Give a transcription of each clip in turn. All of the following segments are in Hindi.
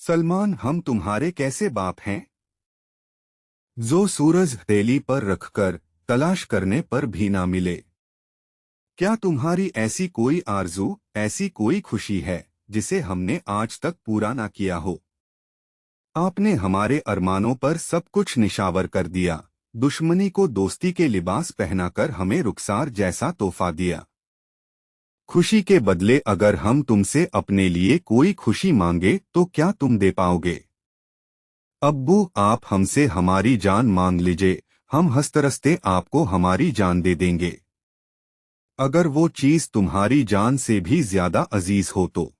सलमान, हम तुम्हारे कैसे बाप हैं जो सूरज हथेली पर रखकर तलाश करने पर भी ना मिले। क्या तुम्हारी ऐसी कोई आरज़ू, ऐसी कोई खुशी है जिसे हमने आज तक पूरा ना किया हो। आपने हमारे अरमानों पर सब कुछ निशावर कर दिया, दुश्मनी को दोस्ती के लिबास पहनाकर हमें रुखसार जैसा तोहफा दिया। खुशी के बदले अगर हम तुमसे अपने लिए कोई खुशी मांगे तो क्या तुम दे पाओगे। अब्बू, आप हमसे हमारी जान मांग लीजिए, हम हंसते आपको हमारी जान दे देंगे। अगर वो चीज तुम्हारी जान से भी ज्यादा अजीज हो तो।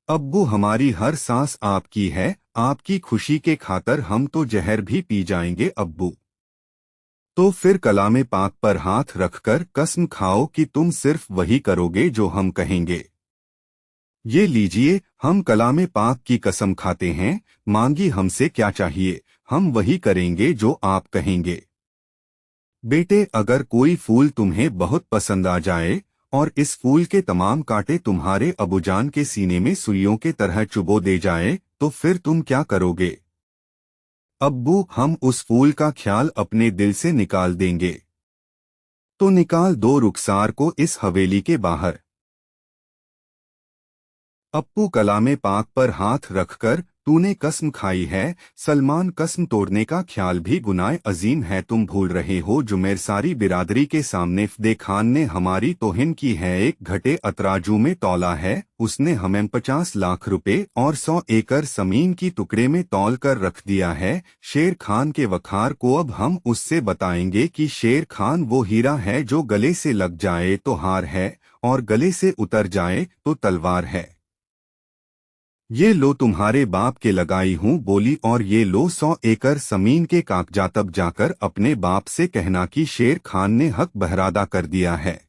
अब्बू, हमारी हर सांस आपकी है, आपकी खुशी के खातर हम तो जहर भी पी जाएंगे अब्बू। तो फिर कलामे पाक पर हाथ रखकर कसम खाओ कि तुम सिर्फ वही करोगे जो हम कहेंगे। ये लीजिए, हम कलामे पाक की कसम खाते हैं, मांगी हमसे क्या चाहिए, हम वही करेंगे जो आप कहेंगे। बेटे, अगर कोई फूल तुम्हें बहुत पसंद आ जाए और इस फूल के तमाम कांटे तुम्हारे अबूजान के सीने में सुइयों के तरह चुभो दे जाए तो फिर तुम क्या करोगे। अब्बू, हम उस फूल का ख्याल अपने दिल से निकाल देंगे। तो निकाल दो रुखसार को इस हवेली के बाहर। अप्पू कलामे पाक पर हाथ रखकर, तूने कसम खाई है सलमान, कसम तोड़ने का ख्याल भी गुनाह अजीम है। तुम भूल रहे हो जुमेर सारी बिरादरी के सामने फदे खान ने हमारी तोहिन की है, एक घटे अतराजू में तौला है उसने, हमें 50 लाख रुपए और 100 एकड़ जमीन की टुकड़े में तौल कर रख दिया है। शेर खान के वखार को अब हम उससे बताएंगे कि शेर खान वो हीरा है जो गले से लग जाए तो हार है और गले से उतर जाए तो तलवार है। ये लो तुम्हारे बाप के लगाई हूँ बोली, और ये लो 100 एकड़ जमीन के कागजात, तब जाकर अपने बाप से कहना कि शेर खान ने हक बहरादा कर दिया है।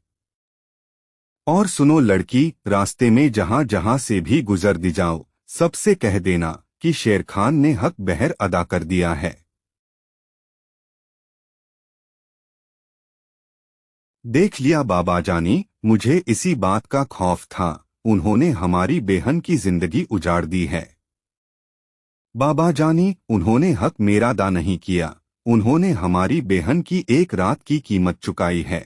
और सुनो लड़की, रास्ते में जहाँ जहाँ से भी गुजर दी जाओ, सबसे कह देना कि शेर खान ने हक बहर अदा कर दिया है। देख लिया बाबा जानी, मुझे इसी बात का खौफ था, उन्होंने हमारी बेहन की जिंदगी उजाड़ दी है। बाबा जानी, उन्होंने हक मेरा अदा नहीं किया, उन्होंने हमारी बेहन की एक रात की कीमत चुकाई है।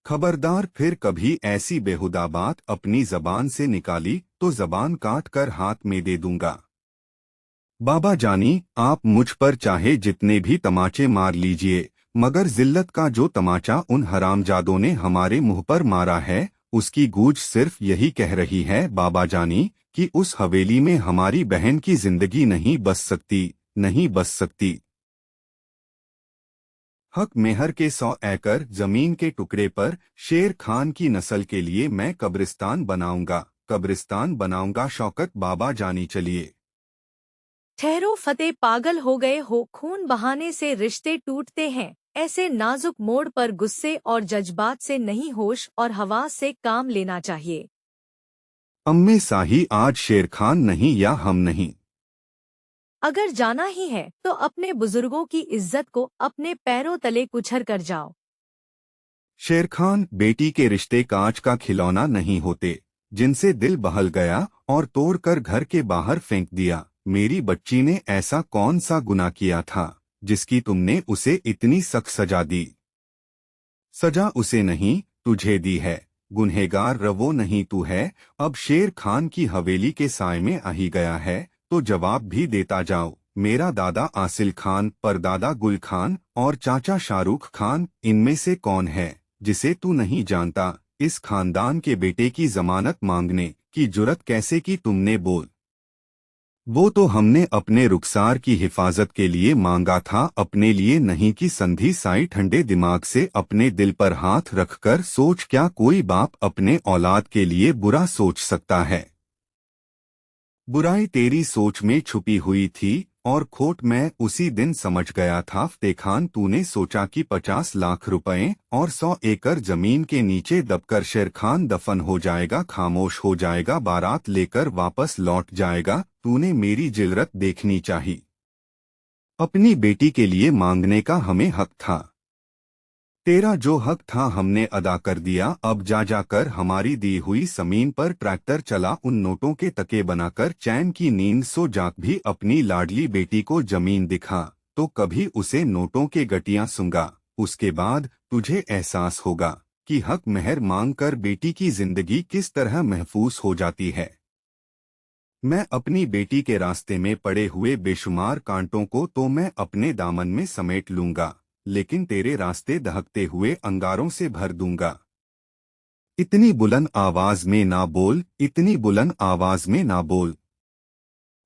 खबरदार, फिर कभी ऐसी बेहुदा बात अपनी जबान से निकाली तो जबान काट कर हाथ में दे दूंगा। बाबा जानी, आप मुझ पर चाहे जितने भी तमाचे मार लीजिए, मगर जिल्लत का जो तमाचा उन हरामजादों ने हमारे मुंह पर मारा है, उसकी गूंज सिर्फ यही कह रही है बाबा जानी कि उस हवेली में हमारी बहन की जिंदगी नहीं बस सकती, नहीं बस सकती। हक मेहर के 100 एकड़ जमीन के टुकड़े पर शेर खान की नस्ल के लिए मैं कब्रिस्तान बनाऊंगा, कब्रिस्तान बनाऊंगा। शौकत बाबा जानी, चलिए। ठहरो फतेह, पागल हो गए हो, खून बहाने से रिश्ते टूटते हैं, ऐसे नाजुक मोड़ पर गुस्से और जज्बात से नहीं, होश और हवास से काम लेना चाहिए। अम्मे साही, आज शेर खान नहीं या हम नहीं। अगर जाना ही है तो अपने बुजुर्गों की इज्जत को अपने पैरों तले कुचल कर जाओ। शेर खान, बेटी के रिश्ते कांच का खिलौना नहीं होते जिनसे दिल बहल गया और तोड़कर घर के बाहर फेंक दिया। मेरी बच्ची ने ऐसा कौन सा गुनाह किया था जिसकी तुमने उसे इतनी सख्त सजा दी। सजा उसे नहीं, तुझे दी है। गुनहेगार रवो नहीं तू है। अब शेर खान की हवेली के साए में आ ही गया है तो जवाब भी देता जाओ। मेरा दादा आसिल खान, परदादा गुल खान और चाचा शाहरुख खान, इनमें से कौन है जिसे तू नहीं जानता। इस खानदान के बेटे की जमानत मांगने की जुर्रत कैसे की तुमने, बोल। वो तो हमने अपने रुखसार की हिफाजत के लिए मांगा था, अपने लिए नहीं। की संधि साई ठंडे दिमाग से अपने दिल पर हाथ रखकर सोच, क्या कोई बाप अपने औलाद के लिए बुरा सोच सकता है। बुराई तेरी सोच में छुपी हुई थी और खोट मैं उसी दिन समझ गया था। फतेह खान, तूने सोचा कि 50 लाख रुपए और 100 एकड़ जमीन के नीचे दबकर शेर खान दफन हो जाएगा, खामोश हो जाएगा, बारात लेकर वापस लौट जाएगा। तूने मेरी जिलरत देखनी चाहिए। अपनी बेटी के लिए मांगने का हमें हक था। तेरा जो हक था हमने अदा कर दिया, अब जा जाकर हमारी दी हुई जमीन पर ट्रैक्टर चला, उन नोटों के तके बनाकर चैन की नींद सो जाग, भी अपनी लाडली बेटी को जमीन दिखा तो कभी उसे नोटों के गटियां सूंगा। उसके बाद तुझे एहसास होगा कि हक मेहर मांगकर बेटी की जिंदगी किस तरह महफूज हो जाती है। मैं अपनी बेटी के रास्ते में पड़े हुए बेशुमार कांटों को तो मैं अपने दामन में समेट लूंगा, लेकिन तेरे रास्ते दहकते हुए अंगारों से भर दूंगा। इतनी बुलंद आवाज में ना बोल, इतनी बुलंद आवाज में ना बोल।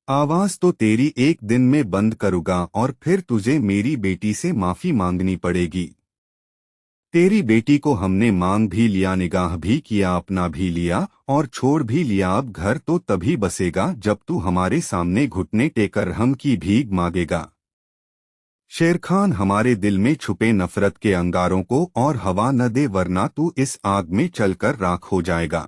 आवाज तो तेरी एक दिन में बंद करूंगा और फिर तुझे मेरी बेटी से माफी मांगनी पड़ेगी। तेरी बेटी को हमने मांग भी लिया, निगाह भी किया, अपना भी लिया और छोड़ भी लिया। अब घर तो तभी बसेगा जब तू हमारे सामने घुटने टेकर रहम की भीख मांगेगा। शेर खान हमारे दिल में छुपे नफरत के अंगारों को और हवा न दे, वरना तू इस आग में चलकर राख हो जाएगा।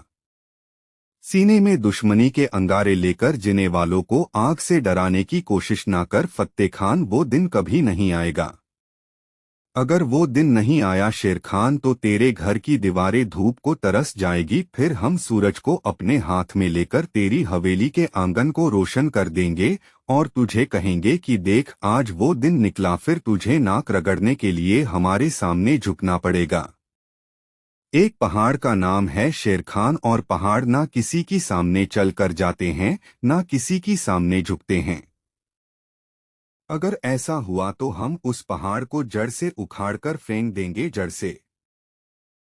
सीने में दुश्मनी के अंगारे लेकर जीने वालों को आग से डराने की कोशिश ना कर फत्ते खान, वो दिन कभी नहीं आएगा। अगर वो दिन नहीं आया शेर खान, तो तेरे घर की दीवारें धूप को तरस जाएगी। फिर हम सूरज को अपने हाथ में लेकर तेरी हवेली के आंगन को रोशन कर देंगे और तुझे कहेंगे कि देख आज वो दिन निकला। फिर तुझे नाक रगड़ने के लिए हमारे सामने झुकना पड़ेगा। एक पहाड़ का नाम है शेर खान, और पहाड़ ना किसी की सामने चल कर जाते हैं, ना किसी की सामने झुकते हैं। अगर ऐसा हुआ तो हम उस पहाड़ को जड़ से उखाड़कर फेंक देंगे, जड़ से।